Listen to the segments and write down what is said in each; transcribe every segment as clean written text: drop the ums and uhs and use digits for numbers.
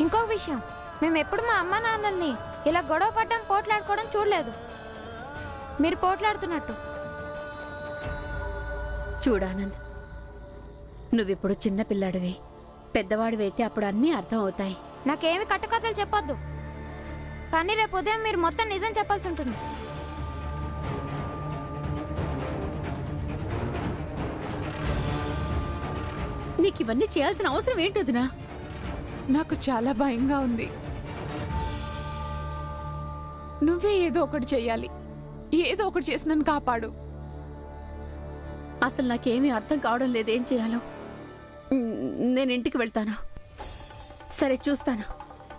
ఇంకో విషయం, మేము ఎప్పుడు మా అమ్మ నాన్నల్ని ఇలా గొడవ పడ్డం పోట్లాడుకోవడం చూడలేదు. మీరు పోట్లాడుతున్నట్టు. చూడానంద్, నువ్విప్పుడు చిన్న పిల్లాడివి. పెద్దవాడివైతే అప్పుడు అన్నీ అర్థం అవుతాయి. నాకేమి కట్టుకథలు చెప్పొద్దు, కానీ రేపు ఉదయం మీరు మొత్తం నిజం చెప్పాల్సి ఉంటుంది. నీకు ఇవన్నీ చేయాల్సిన అవసరం ఏంటొదినా? నాకు చాలా భయంగా ఉంది. నువ్వే ఏదో ఒకటి చెయ్యాలి. ఏదో ఒకటి చేసి నన్ను కాపాడు. అసలు నాకేమీ అర్థం కావడం లేదు ఏం చేయాలో. నేను ఇంటికి వెళ్తాను. సరే, చూస్తాను.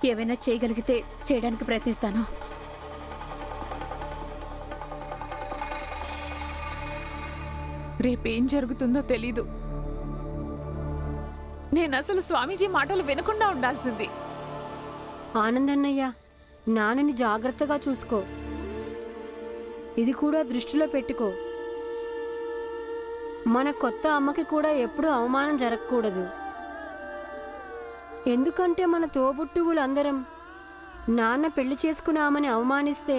ఏమైనా చేయగలిగితే చేయడానికి ప్రయత్నిస్తాను. రేపేం జరుగుతుందో తెలీదు. నేను అసలు స్వామీజీ మాటలు వినకుండా ఉండాల్సింది. ఆనందన్నయ్య, నాన్నని జాగ్రత్తగా చూసుకో. ఇది కూడా దృష్టిలో పెట్టుకో. మన కొత్త అమ్మకి కూడా ఎప్పుడూ అవమానం జరగకూడదు. ఎందుకంటే మన తోబుట్టువులందరం నాన్న పెళ్లి చేసుకున్నామని అవమానిస్తే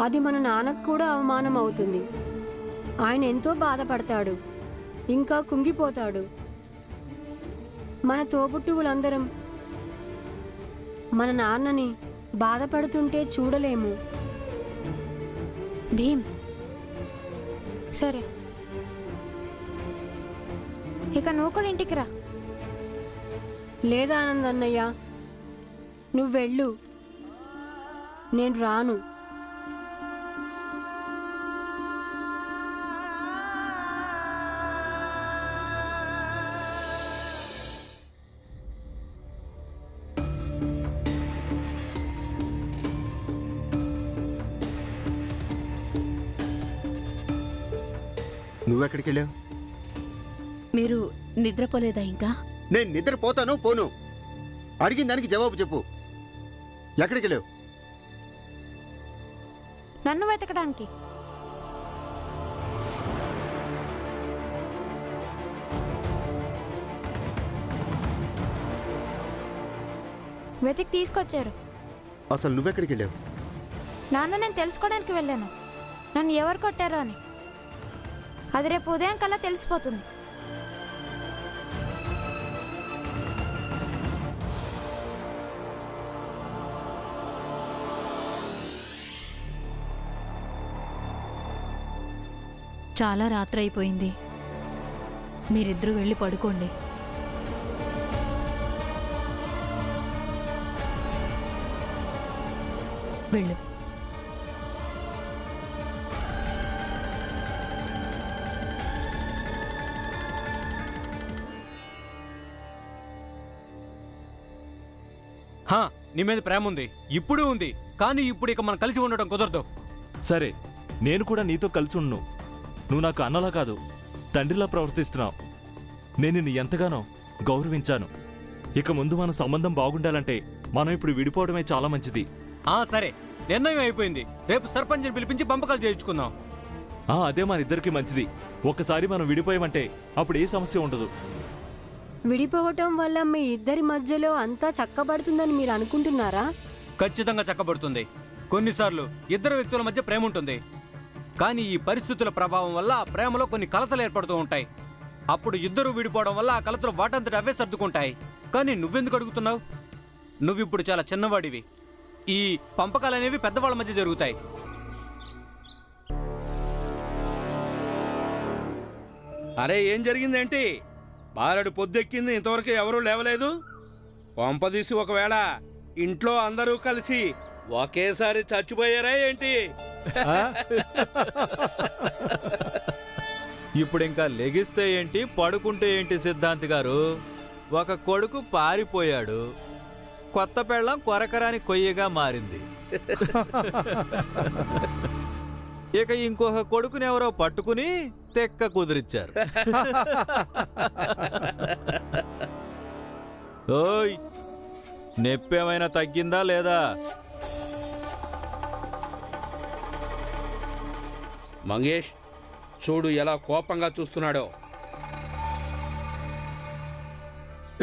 అది మన నాన్నకు కూడా అవమానం అవుతుంది. ఆయన ఎంతో బాధపడతాడు, ఇంకా కుంగిపోతాడు. మన తోబుట్టువులందరం మన నాన్నని బాధపడుతుంటే చూడలేము. భీమ్, సరే, ఇక నువ్వు కూడా ఇంటికి రా. లేదా ఆనందన్నయ్య, నువ్వెళ్ళు, నేను రాను. నువ్వెక్కడికి వెళ్ళావు? మీరు నిద్రపోలేదా ఇంకా? నేను నిద్రపోతాను పోను. అడిగిన దానికి జవాబు చెప్పు. ఎక్కడికి వెళ్ళావు? నన్ను వెతకడానికి. వెతికి తీసుకొచ్చారు. అసలు నువ్వెక్కడికి వెళ్ళావు? నాన్న, నేను తెలుసుకోవడానికి వెళ్ళాను నన్ను ఎవరు కొట్టారో అని. అది రేపు ఉదయం కల్లా తెలిసిపోతుంది. చాలా రాత్రి అయిపోయింది. మీరిద్దరూ వెళ్ళి పడుకోండి. వెళ్ళు. నీ మీద ప్రేమ ఉంది, ఇప్పుడు ఉంది. కానీ ఇప్పుడు ఇక మనం కలిసి ఉండడం కుదరదు. సరే, నేను కూడా నీతో కలిసి ఉండు. నువ్వు నాకు అన్నలా కాదు, తండ్రిలా ప్రవర్తిస్తున్నావు. నేను నిన్ను ఎంతగానో గౌరవించాను. ఇక ముందు మన సంబంధం బాగుండాలంటే మనం ఇప్పుడు విడిపోవడమే చాలా మంచిది. సరే, నిర్ణయం అయిపోయింది. రేపు సర్పంచ్ని పిలిపించి పంపకాలు చేయించుకుందాం. అదే మన ఇద్దరికి మంచిది. ఒక్కసారి మనం విడిపోయామంటే అప్పుడు ఏ సమస్య ఉండదు. విడిపోవటం వల్ల మీ ఇద్దరి మధ్యలో అంతా చక్కబడుతుందని మీరు అనుకుంటున్నారా? ఖచ్చితంగా చక్కబడుతుంది. కొన్నిసార్లు ఇద్దరు వ్యక్తుల మధ్య ప్రేమ ఉంటుంది, కానీ ఈ పరిస్థితుల ప్రభావం వల్ల ప్రేమలో కొన్ని కలతలు ఏర్పడుతూ ఉంటాయి. అప్పుడు ఇద్దరు విడిపోవడం వల్ల ఆ కలతలు వాటంతట అవే సర్దుకుంటాయి. కానీ నువ్వెందుకు అడుగుతున్నావు? నువ్విప్పుడు చాలా చిన్నవాడివి. ఈ పంపకాలు అనేవి పెద్దవాళ్ళ మధ్య జరుగుతాయి. అరే, ఏం జరిగిందేంటి? బాలడు పొద్దెక్కింది, ఇంతవరకు ఎవరూ లేవలేదు. కొంపదీసి ఒకవేళ ఇంట్లో అందరూ కలిసి ఒకేసారి చచ్చిపోయారా ఏంటి? ఇప్పుడు ఇంకా లెగిస్తే ఏంటి, పడుకుంటే ఏంటి సిద్ధాంతి గారు? ఒక కొడుకు పారిపోయాడు, కొత్త పెళ్ళం కొరకరాని కొయ్యగా మారింది. ఇక ఇంకొక కొడుకుని ఎవరో పట్టుకుని తెక్క కుదిరిచ్చారు. ఓయ్, నొప్పేమైనా తగ్గిందా లేదా? మంగేష్, చూడు ఎలా కోపంగా చూస్తున్నాడో.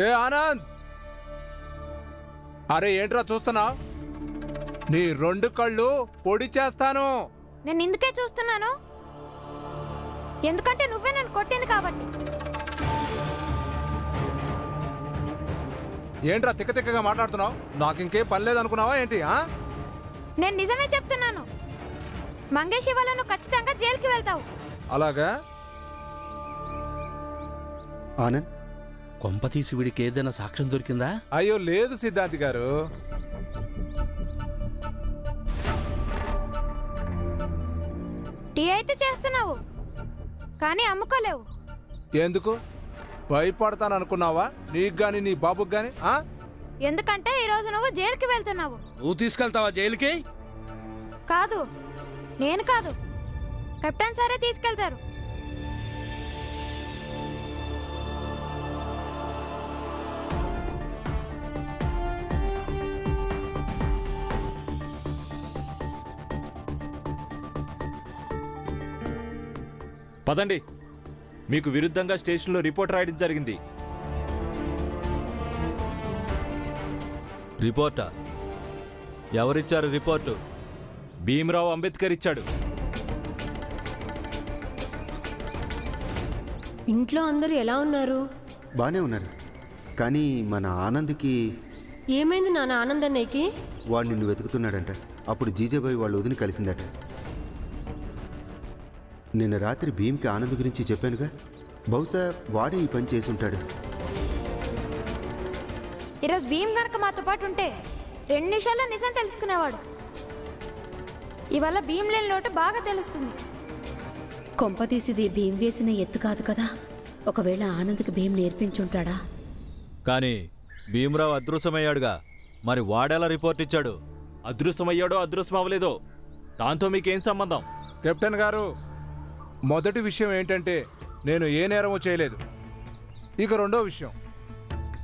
ఏ ఆనంద్, అరే ఏంట్రా చూస్తున్నా? నీ 2 కళ్ళు పొడి చేస్తాను. నేను ఇందుకే చూస్తున్నాను, ఎందుకంటే నువ్వే నన్ను కొట్టింది కాబట్టి. ఏంట్రా తిక్క తిక్కగా మాట్లాడుతున్నావు? నాకు ఇంకేం పని లేదనుకున్నావా ఏంటి? నేను నిజమే చెప్తున్నాను. మంగేష్ ఇవాళ నువ్వు ఖచ్చితంగా జైలుకి వెళ్తావు. అలాగా? ఆనంద్, కొంపతీసి వీడికి ఏదైనా సాక్ష్యం దొరికిందా? అయ్యో లేదు సిద్ధాంతి గారు. టీ అయితే చేస్తున్నావు కానీ అమ్ముకోలేవు. ఎందుకు భయపడతాను అనుకున్నావా? నీకు గాని నీ బాబుకి గాని? ఎందుకంటే ఈ రోజు నువ్వు జైలుకి వెళ్తున్నావు. నువ్వు తీసుకెళ్తావా జైలుకి? కాదు, నేను కాదు, కెప్టెన్ సారే తీసుకెళ్తారు. పదండి, మీకు విరుద్ధంగా స్టేషన్లో రిపోర్ట్ రాయడం జరిగింది. రిపోర్టా? ఎవరిచ్చారు రిపోర్టు? భీమరావు అంబేద్కర్ ఇచ్చాడు. ఇంట్లో అందరూ ఎలా ఉన్నారు? బానే ఉన్నారు, కానీ మన ఆనంద్కి ఏమైంది నాన్న ఆనందన్నయ్యకి? వాడు నిన్ను వెతుకుతున్నాడంట. అప్పుడు జీజేబాయి వాళ్ళు వదిని కలిసిందట. నిన్న రాత్రి భీమ్కి ఆనంద్ గురించి చెప్పానుగా, బహుశా వాడే ఈ పని చేసి ఉంటాడు. ఈరోజు భీమ్ గనక మాతో పాటు ఉంటే 2 నిమిషాల్లో నిజం తెలుసుకునేవాడు. ఇవాళ భీమ్ లేని లోటు బాగా తెలుస్తుంది. కొంపతీసిది భీమ్ వేసిన ఎత్తు కాదు కదా? ఒకవేళ ఆనంద్కి భీమ్ నేర్పించుంటాడా? కానీ భీమరావు అదృశ్యమయ్యాడుగా, మరి వాడేలా రిపోర్ట్ ఇచ్చాడు? అదృశ్యమయ్యాడో అదృశ్యం అవ్వలేదో దాంతో మీకేం సంబంధం? కెప్టెన్ గారు, మొదటి విషయం ఏంటంటే నేను ఏ నేరమూ చేయలేదు. ఇక రెండో విషయం,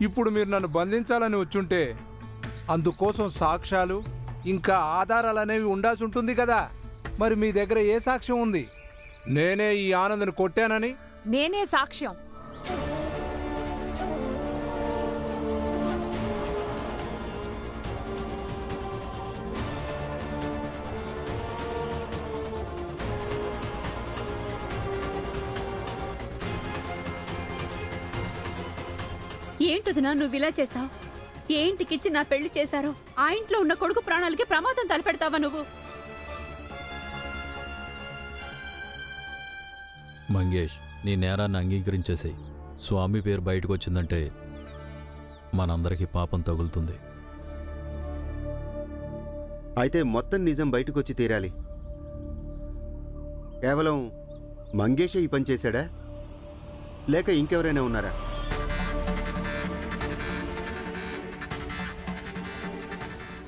ఇప్పుడు మీరు నన్ను బంధించాలని వచ్చుంటే అందుకోసం సాక్ష్యాలు ఇంకా ఆధారాలు అనేవి ఉండాల్సి ఉంటుంది కదా. మరి మీ దగ్గర ఏ సాక్ష్యం ఉంది? నేనే ఈ ఆనంద్ని కొట్టానని? నేనే సాక్ష్యం. ఏంటదినా నువ్వు ఇలా చేశావు? ఏ ఇంటికిచ్చి నా పెళ్లి చేశారో ఆ ఇంట్లో ఉన్న కొడుకు ప్రాణాలకి ప్రమాదం తలపెడతావా నువ్వు? మంగేష్, నీ నేరాన్ని అంగీకరించేసేయ్. స్వామి పేరు బయటకు వచ్చిందంటే మనందరికీ పాపం తగులుతుంది. అయితే మొత్తం నిజం బయటకు వచ్చి తీరాలి. కేవలం మంగేషే ఈ పని చేశాడా, లేక ఇంకెవరైనా ఉన్నారా?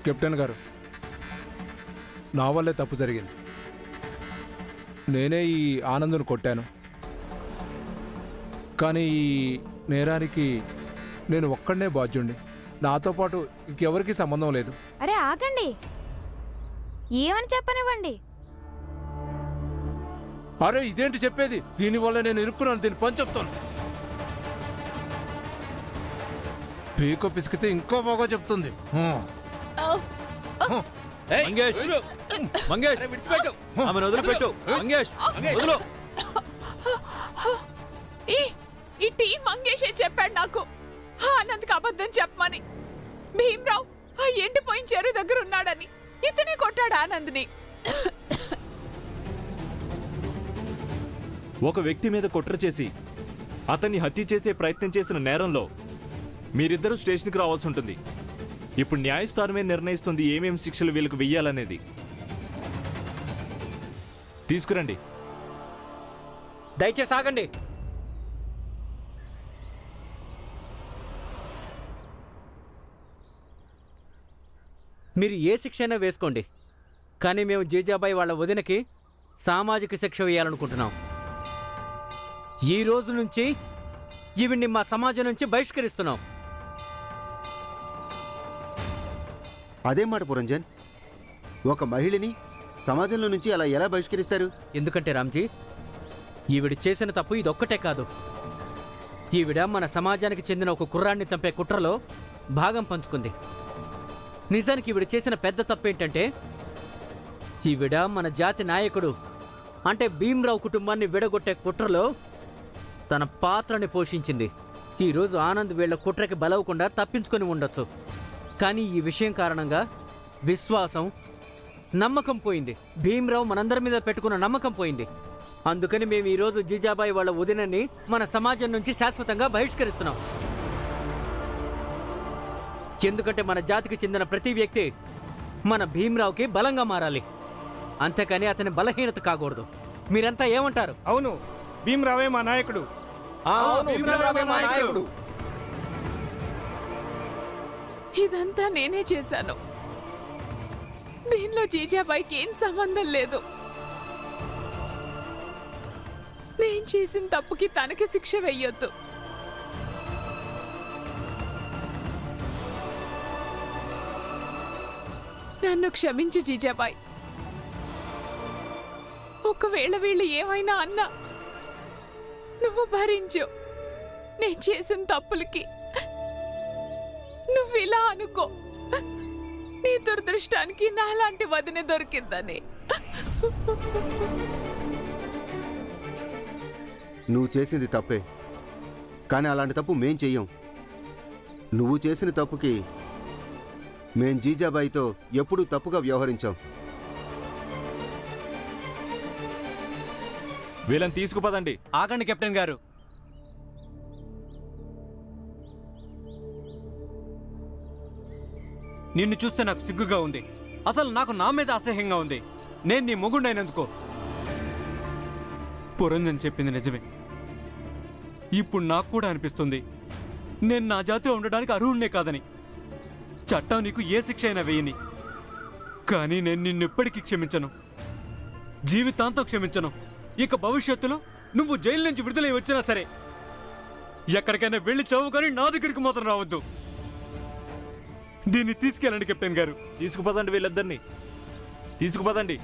కెప్టెన్ గారు, నా వల్లే తప్పు జరిగింది. నేనే ఈ ఆనంద్ను కొట్టాను. కానీ ఈ నేరానికి నేను ఒక్కడనే బాధ్యుండి. నాతో పాటు ఇంకెవరికి సంబంధం లేదు. అరే ఆగండి, ఏమని చెప్పనివ్వండి. అరే ఇదేంటి చెప్పేది? దీనివల్ల నేను ఇరుక్కున్నాను. దీని పని చెప్తాను. పీకో పిసికితే ఇంకో బాగా చెప్తుంది. మంగేష్, మంగేష్, ఆమెను వదిలిపెట్టు. మంగేష్, వదిలు. ఈ టీ మంగేషే చెప్పాడు నాకు ఆనంద్కి అబద్ధం చెప్పమని. భీమరావు ఆ ఎండిపోయిన చెరువు దగ్గర ఉన్నాడని ఇతనే కొట్టాడు ఆనంద్ని. ఒక వ్యక్తి మీద కుట్ర చేసి అతన్ని హత్య చేసే ప్రయత్నం చేసిన నేరంలో మీరిద్దరూ స్టేషన్కి రావాల్సి ఉంటుంది. ఇప్పుడు న్యాయస్థానమే నిర్ణయిస్తుంది ఏమేం శిక్షలు వీళ్ళకు వెయ్యాలనేది. తీసుకురండి. దయచేసి ఆగండి. మీరు ఏ శిక్ష అయినా వేసుకోండి, కానీ మేము జీజాబాయి వాళ్ళ వదినకి సామాజిక శిక్ష వేయాలనుకుంటున్నాం. ఈ రోజు నుంచి ఈవిడ్ని మా సమాజం నుంచి బహిష్కరిస్తున్నాం. అదే మాట పురంజన్, ఒక మహిళని సమాజంలో నుంచి అలా ఎలా బహిష్కరిస్తారు? ఎందుకంటే రామ్జీ, ఈవిడ చేసిన తప్పు ఇదొక్కటే కాదు. ఈవిడ మన సమాజానికి చెందిన ఒక కుర్రాన్ని చంపే కుట్రలో భాగం పంచుకుంది. నిజానికి ఈవిడ చేసిన పెద్ద తప్పేంటంటే ఈవిడ మన జాతి నాయకుడు అంటే భీమ్రావు కుటుంబాన్ని విడగొట్టే కుట్రలో తన పాత్రని పోషించింది. ఈరోజు ఆనంద్ వీళ్ళ కుట్రకి బలవకుండా తప్పించుకొని ఉండొచ్చు. కానీ ఈ విషయం కారణంగా విశ్వాసం, నమ్మకం పోయింది. భీమ్రావు మనందరి మీద పెట్టుకున్న నమ్మకం పోయింది. అందుకని మేము ఈరోజు జీజాబాయి వాళ్ళ వదినని మన సమాజం నుంచి శాశ్వతంగా బహిష్కరిస్తున్నాం. ఎందుకంటే మన జాతికి చెందిన ప్రతి వ్యక్తి మన భీమ్రావుకి బలంగా మారాలి, అంతేకాని అతని బలహీనత కాకూడదు. మీరంతా ఏమంటారు? అవును, భీమ్రావే మా నాయకుడు. ఇదంతా నేనే చేశాను. దీనిలో జీజాబాయికి ఏం సంబంధం లేదు. నేను చేసిన తప్పుకి తనకి శిక్ష వెయ్యొద్దు. నన్ను క్షమించు జీజాబాయి. ఒకవేళ వీళ్ళు ఏమైనా అన్నా నువ్వు భరించు. నేను చేసిన తప్పులకి నువ్వు ఇలా అనుకో, నీ దురదృష్టానికి నాలాంటి వదిన దొరికిందని. నువ్వు చేసింది తప్పే, కానీ అలాంటి తప్పు మేం చెయ్యం. నువ్వు చేసిన తప్పుకి మేం జీజాబాయితో ఎప్పుడూ తప్పుగా వ్యవహరించాం. వీళ్ళని తీసుకుపోదండి. ఆగండి కెప్టెన్ గారు. నిన్ను చూస్తే నాకు సిగ్గుగా ఉంది. అసలు నాకు నా మీద అసహ్యంగా ఉంది. నేను నీ మొగుండైనందుకో. పురంజన్ చెప్పింది నిజమే. ఇప్పుడు నాకు కూడా అనిపిస్తుంది నేను నా జాతిలో ఉండడానికి అర్హుడినే కాదని. చట్టం నీకు ఏ శిక్ష అయినా వేయని, కానీ నేను నిన్నెప్పటికీ క్షమించను, జీవితాంతం క్షమించను. ఇక భవిష్యత్తులో నువ్వు జైలు నుంచి విడుదలై వచ్చినా సరే ఎక్కడికైనా వెళ్ళి చావు, కానీ నా దగ్గరికి మాత్రం రావద్దు. దీన్ని తీసుకెళ్ళండి కెప్టెన్ గారు. తీసుకుపోదండి, వీళ్ళిద్దరిని తీసుకుపోదండి.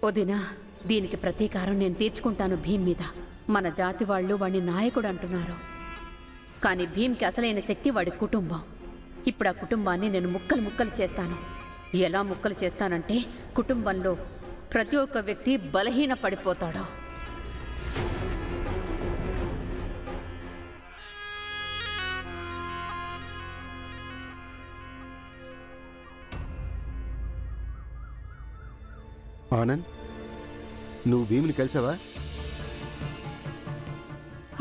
వదినా, దీనికి ప్రతీకారం నేను తీర్చుకుంటాను భీమ్ మీద. మన జాతి వాళ్ళు వాడిని నాయకుడు అంటున్నారు, కానీ భీమ్కి అసలైన శక్తి వాడి కుటుంబం. ఇప్పుడు ఆ కుటుంబాన్ని నేను ముక్కలు ముక్కలు చేస్తాను. ఎలా ముక్కలు చేస్తానంటే కుటుంబంలో ప్రతి ఒక్క వ్యక్తి బలహీన పడిపోతాడు. ఆనంద్, నువ్వు భీమ్ని కలిసావా?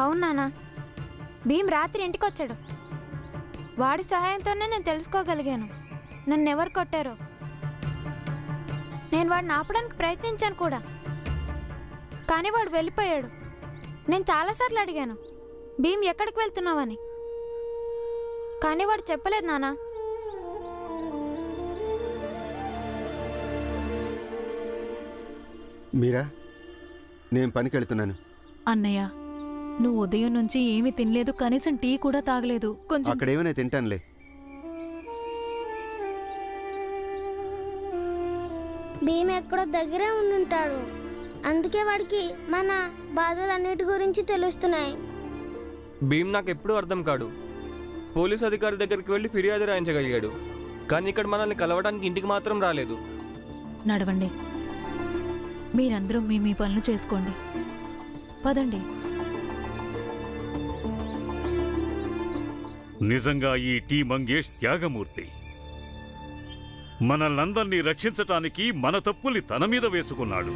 అవును నాన్న, భీమ్ రాత్రి ఇంటికి వచ్చాడు. వాడి సహాయంతోనే నేను తెలుసుకోగలిగాను నన్ను ఎవరు కొట్టారో. నేను వాడిని ఆపడానికి ప్రయత్నించాను కూడా, కానీ వాడు వెళ్ళిపోయాడు. నేను చాలాసార్లు అడిగాను భీమ్ ఎక్కడికి వెళ్తున్నావని, కానీ వాడు చెప్పలేదు నాన్న. మీరా, నేను పనికి వెళ్తున్నాను. అన్నయ్య, నువ్వు ఉదయం నుంచి ఏమీ తినలేదు, కనీసం టీ కూడా తాగలేదు. కొంచెం అక్కడేమైనా తింటానులే. భీమ్ ఎక్కడో దగ్గరే ఉండుంటాడు, అందుకే వాడికి మన బాధలన్నిటి గురించి తెలుస్తున్నాయి. భీమ్ నాకు ఎప్పుడూ అర్థం కాడు. పోలీస్ అధికారి దగ్గరికి వెళ్ళి ఫిర్యాదు రాయించగలిగాడు, కానీ ఇక్కడ మనల్ని కలవడానికి ఇంటికి మాత్రం రాలేదు. నడవండి, మీరందరూ మీ మీ పనులు చేసుకోండి. పదండి. నిజంగా ఈ టీ మంగేష్ త్యాగమూర్తి. మనల్నందరినీ రక్షించటానికి మన తప్పుల్ని తన మీద వేసుకున్నాడు.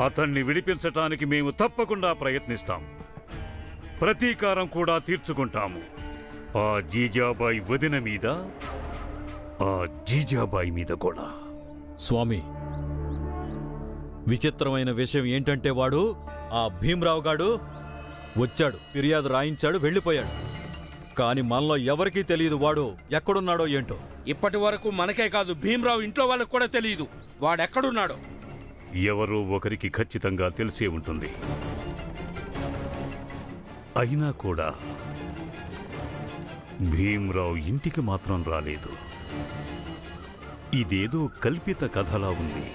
అతన్ని విడిపించటానికి మేము తప్పకుండా ప్రయత్నిస్తాం. ప్రతీకారం కూడా తీర్చుకుంటాము. ఆ జీజాబాయి వదిన మీద, ఆ జీజాబాయి మీద కూడా. స్వామి, విచిత్రమైన విషయం ఏంటంటే వాడు ఆ భీమ్రావు గాడు వచ్చాడు, ఫిర్యాదు రాయించాడు, వెళ్ళిపోయాడు. కానీ మనలో ఎవరికీ తెలియదు వాడు ఎక్కడున్నాడో ఏంటో. ఇప్పటి వరకు మనకే కాదు, భీమ్రావు ఇంట్లో వాళ్ళకు కూడా తెలియదు వాడెక్కడున్నాడో. ఎవరో ఒకరికి ఖచ్చితంగా తెలిసే ఉంటుంది. అయినా కూడా భీమ్రావు ఇంటికి మాత్రం రాలేదు. ఇదేదో కల్పిత కథలా ఉంది.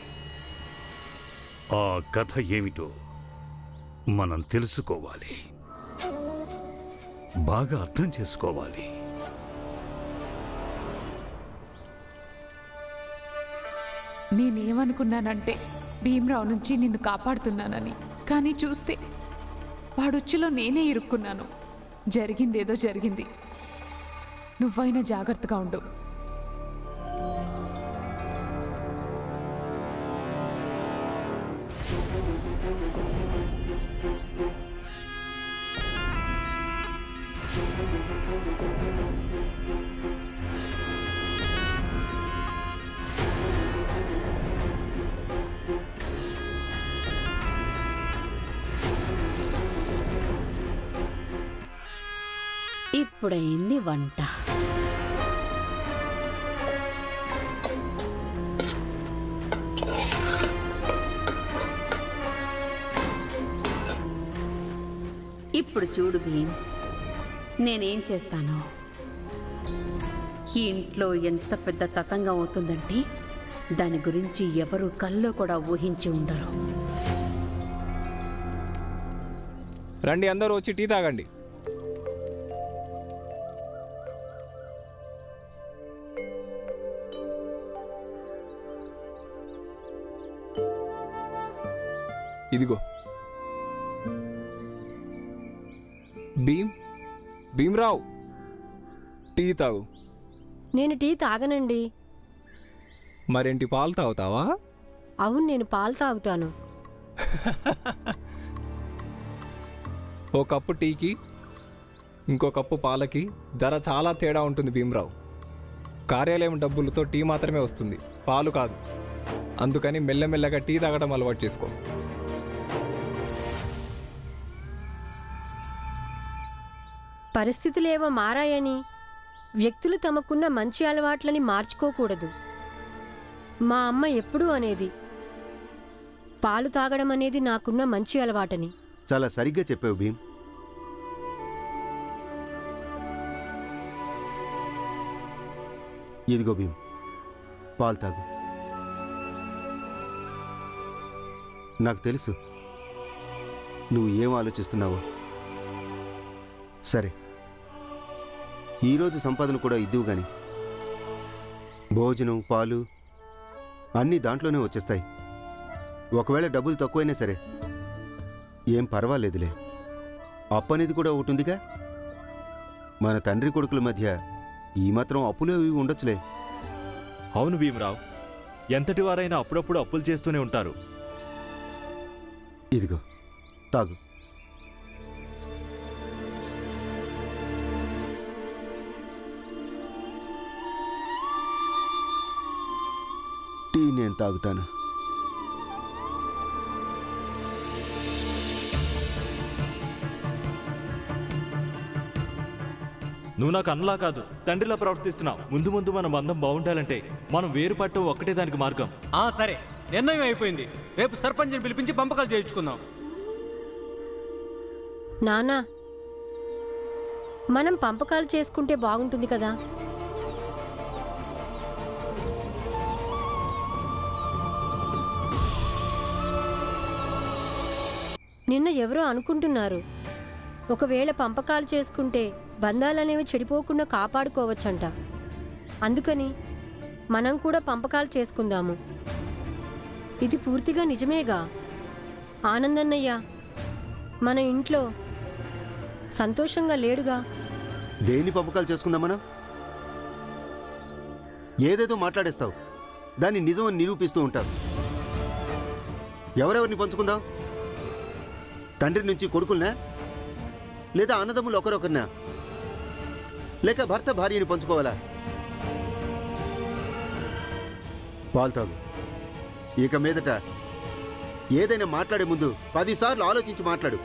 ఆ కథ ఏమిటో మనం తెలుసుకోవాలి, బాగా అర్థం చేసుకోవాలి. నేనేమనుకున్నానంటే భీమ్రావు నుంచి నిన్ను కాపాడుతున్నానని, కానీ చూస్తే వాడొచ్చిలో నేనే ఇరుక్కున్నాను. జరిగిందేదో జరిగింది. నువ్వైనా జాగ్రత్తగా ఉండు. ఇప్పుడైంది వంట. ఇప్పుడు చూడు భీమ్, నేనేం చేస్తాను. ఈ ఇంట్లో ఎంత పెద్ద తతంగం అవుతుందంటే దాని గురించి ఎవరు కల్లో కూడా ఊహించి ఉండరు. రండి, అందరూ వచ్చి టీ తాగండి. ఇదిగో భీమ్రావు, టీ తాగు. నేను టీ తాగనండి. మరేంటి, పాలు తాగుతావా? అవును, నేను పాలు తాగుతాను. ఓ కప్పు టీకి ఇంకో కప్పు పాలకి ధర చాలా తేడా ఉంటుంది భీమ్రావు. కార్యాలయం డబ్బులతో టీ మాత్రమే వస్తుంది, పాలు కాదు. అందుకని మెల్లమెల్లగా టీ తాగడం అలవాటు చేసుకో. పరిస్థితులేవో మారాయని వ్యక్తులు తమకున్న మంచి అలవాట్లని మార్చుకోకూడదు. మా అమ్మ ఎప్పుడూ అనేది పాలు తాగడం అనేది నాకున్న మంచి అలవాటని. చాలా సరిగ్గా చెప్పావు భీమ్. ఇదిగో భీమ్, పాలు తాగు. నాకు తెలుసు నువ్వు ఏం ఆలోచిస్తున్నావో. సరే, ఈరోజు సంపాదన కూడా ఇద్దువు గాని భోజనం, పాలు అన్నీ దాంట్లోనే వచ్చేస్తాయి. ఒకవేళ డబ్బులు తక్కువైనా సరే ఏం పర్వాలేదులే. అప్పనేది కూడా ఒకటి ఉందిగా. మన తండ్రి కొడుకుల మధ్య ఈ మాత్రం అప్పులు ఇవి ఉండొచ్చులే. అవును భీమరావు, ఎంతటి వారైనా అప్పుడప్పుడు అప్పులు చేస్తూనే ఉంటారు. ఇదిగో తాగు. టీ నేను తాగుతాను. నువ్వు నాకు అన్నలా కాదు, తండ్రిలా ప్రవర్తిస్తున్నావు. ముందు ముందు మన బంధం బాగుండాలంటే మనం వేరుపడటం ఒక్కటే దానికి మార్గం. సరే, నిర్ణయం అయిపోయింది. రేపు సర్పంచ్ని పిలిపించి పంపకాలు చేయించుకుందాం. నానా, మనం పంపకాలు చేసుకుంటే బాగుంటుంది కదా. నిన్న ఎవరో అనుకుంటున్నారు, ఒకవేళ పంపకాలు చేసుకుంటే బంధాలనేవి చెడిపోకుండా కాపాడుకోవచ్చంట. అందుకని మనం కూడా పంపకాలు చేసుకుందాము. ఇది పూర్తిగా నిజమేగా ఆనందన్నయ్య. మన ఇంట్లో సంతోషంగా లేడుగా. దేన్ని పంపకాలు చేసుకుందాం మనం? ఏదేదో మాట్లాడేస్తావు, దాన్ని నిజమని నిరూపిస్తూ ఉంటావు. ఎవరెవరిని పంచుకుందాం? తండ్రి నుంచి కొడుకులనా, లేదా అన్నదమ్ములు ఒకరొకరినా, లేక భర్త భార్యని పంచుకోవాలా? పాలు తాగు. ఇక మీదట ఏదైనా మాట్లాడే ముందు 10 సార్లు ఆలోచించి మాట్లాడు.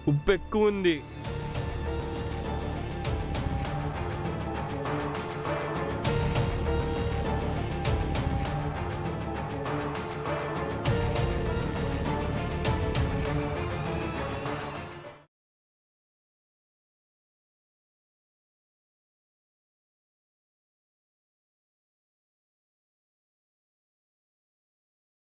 ఉప్పు ఎక్కువ ఉంది.